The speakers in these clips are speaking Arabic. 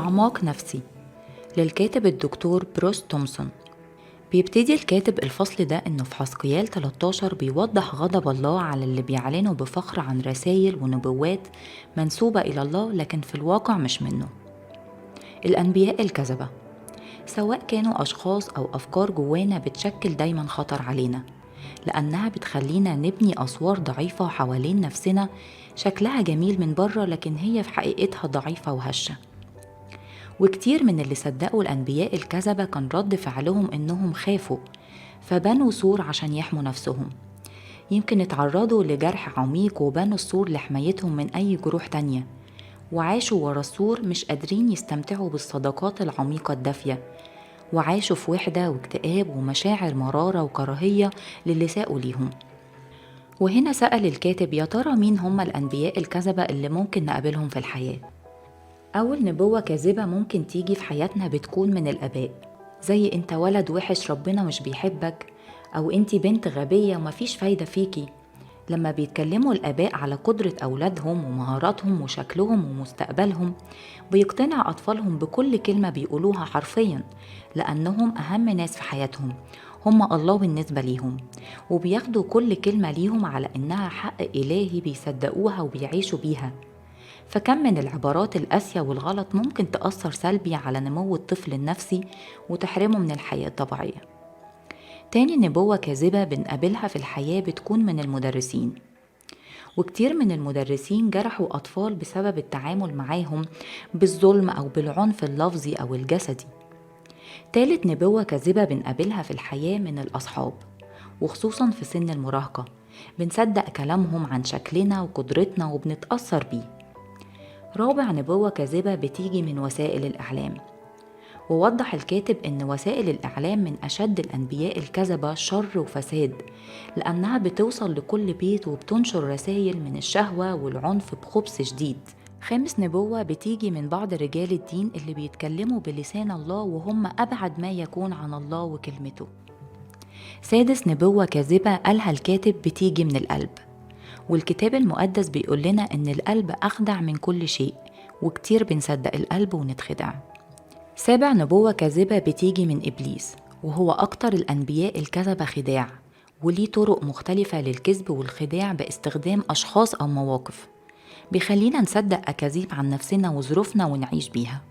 أعماق نفسي للكاتب الدكتور بروس تومسون. بيبتدي الكاتب الفصل ده إنه في حزقيال 13 بيوضح غضب الله على اللي بيعلنوا بفخر عن رسائل ونبوات منسوبة إلى الله لكن في الواقع مش منه. الأنبياء الكذبة سواء كانوا أشخاص أو أفكار جوانا بتشكل دايما خطر علينا، لأنها بتخلينا نبني أسوار ضعيفة حوالين نفسنا شكلها جميل من بره لكن هي في حقيقتها ضعيفة وهشة. وكتير من اللي صدقوا الأنبياء الكذبة كان رد فعلهم إنهم خافوا فبنوا سور عشان يحموا نفسهم. يمكن اتعرضوا لجرح عميق وبنوا السور لحمايتهم من أي جروح تانية، وعاشوا ورا السور مش قادرين يستمتعوا بالصداقات العميقة الدافية، وعاشوا في وحدة واكتئاب ومشاعر مرارة وكراهية للي ساقوا ليهم. وهنا سأل الكاتب يا ترى مين هم الأنبياء الكذبة اللي ممكن نقابلهم في الحياة؟ أول نبوة كاذبة ممكن تيجي في حياتنا بتكون من الآباء، زي أنت ولد وحش ربنا مش بيحبك، أو أنت بنت غبية ومفيش فايدة فيكي. لما بيتكلموا الآباء على قدرة أولادهم ومهاراتهم وشكلهم ومستقبلهم بيقتنع أطفالهم بكل كلمة بيقولوها حرفيا، لأنهم أهم ناس في حياتهم، هم الله بالنسبة ليهم، وبياخدوا كل كلمة ليهم على إنها حق إلهي بيصدقوها وبيعيشوا بيها. فكم من العبارات القاسية والغلط ممكن تأثر سلبي على نمو الطفل النفسي وتحرمه من الحياة الطبيعية. تاني نبوة كاذبة بنقابلها في الحياة بتكون من المدرسين، وكتير من المدرسين جرحوا أطفال بسبب التعامل معاهم بالظلم أو بالعنف اللفظي أو الجسدي. تالت نبوة كاذبة بنقابلها في الحياة من الأصحاب، وخصوصا في سن المراهقة بنصدق كلامهم عن شكلنا وقدرتنا وبنتأثر بيه. رابع نبوة كاذبة بتيجي من وسائل الإعلام، ووضح الكاتب إن وسائل الإعلام من أشد الأنبياء الكذبة شر وفساد، لأنها بتوصل لكل بيت وبتنشر رسائل من الشهوة والعنف بخبث شديد. خامس نبوة بتيجي من بعض رجال الدين اللي بيتكلموا بلسان الله وهم أبعد ما يكون عن الله وكلمته. سادس نبوة كاذبة قالها الكاتب بتيجي من القلب، والكتاب المقدس بيقول لنا إن القلب أخدع من كل شيء، وكتير بنصدق القلب ونتخدع. سابع نبوة كاذبة بتيجي من إبليس، وهو أكتر الأنبياء الكذبة خداع، وليه طرق مختلفة للكذب والخداع باستخدام أشخاص أو مواقف بيخلينا نصدق أكاذيب عن نفسنا وظروفنا ونعيش بيها.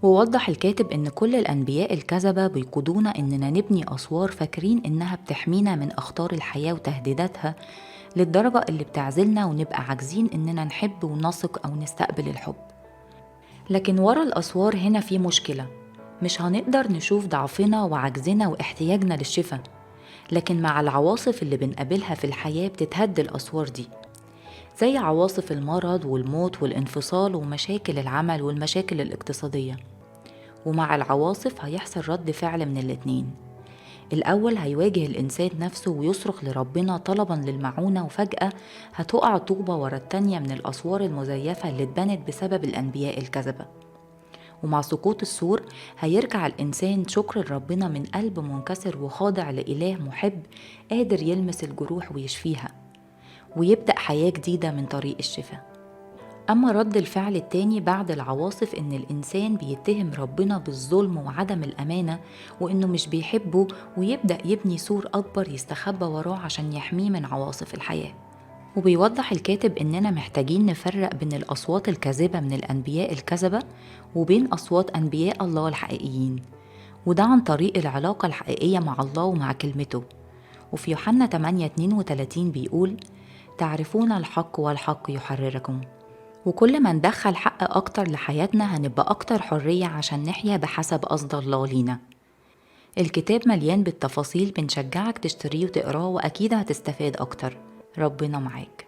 ووضح الكاتب إن كل الأنبياء الكذبة بيقودونا إننا نبني أسوار فاكرين إنها بتحمينا من أخطار الحياة وتهديداتها، للدرجة اللي بتعزلنا ونبقى عاجزين إننا نحب ونثق أو نستقبل الحب. لكن ورا الأسوار هنا في مشكلة، مش هنقدر نشوف ضعفنا وعجزنا واحتياجنا للشفاء، لكن مع العواصف اللي بنقابلها في الحياة بتتهد الأسوار دي، زي عواصف المرض والموت والانفصال ومشاكل العمل والمشاكل الاقتصادية. ومع العواصف هيحصل رد فعل من الاتنين، الأول هيواجه الإنسان نفسه ويصرخ لربنا طلبا للمعونة، وفجأة هتقع طوبة ورا التانية من الأسوار المزيفة اللي اتبنت بسبب الأنبياء الكذبة. ومع سقوط السور هيرجع الإنسان شكر لربنا من قلب منكسر وخاضع لإله محب قادر يلمس الجروح ويشفيها، ويبدأ حياة جديدة من طريق الشفاء. أما رد الفعل التاني بعد العواصف إن الإنسان بيتهم ربنا بالظلم وعدم الأمانة وإنه مش بيحبه، ويبدأ يبني سور أكبر يستخبى وراه عشان يحميه من عواصف الحياة. وبيوضح الكاتب إننا محتاجين نفرق بين الأصوات الكاذبة من الأنبياء الكذبة وبين أصوات أنبياء الله الحقيقيين، وده عن طريق العلاقة الحقيقية مع الله ومع كلمته. وفي يوحنا 8:32 بيقول تعرفون الحق والحق يحرركم. وكل ما ندخل حق أكتر لحياتنا هنبقى أكتر حرية عشان نحيا بحسب قصد الله لينا. الكتاب مليان بالتفاصيل، بنشجعك تشتريه وتقراه وأكيد هتستفاد أكتر. ربنا معاك.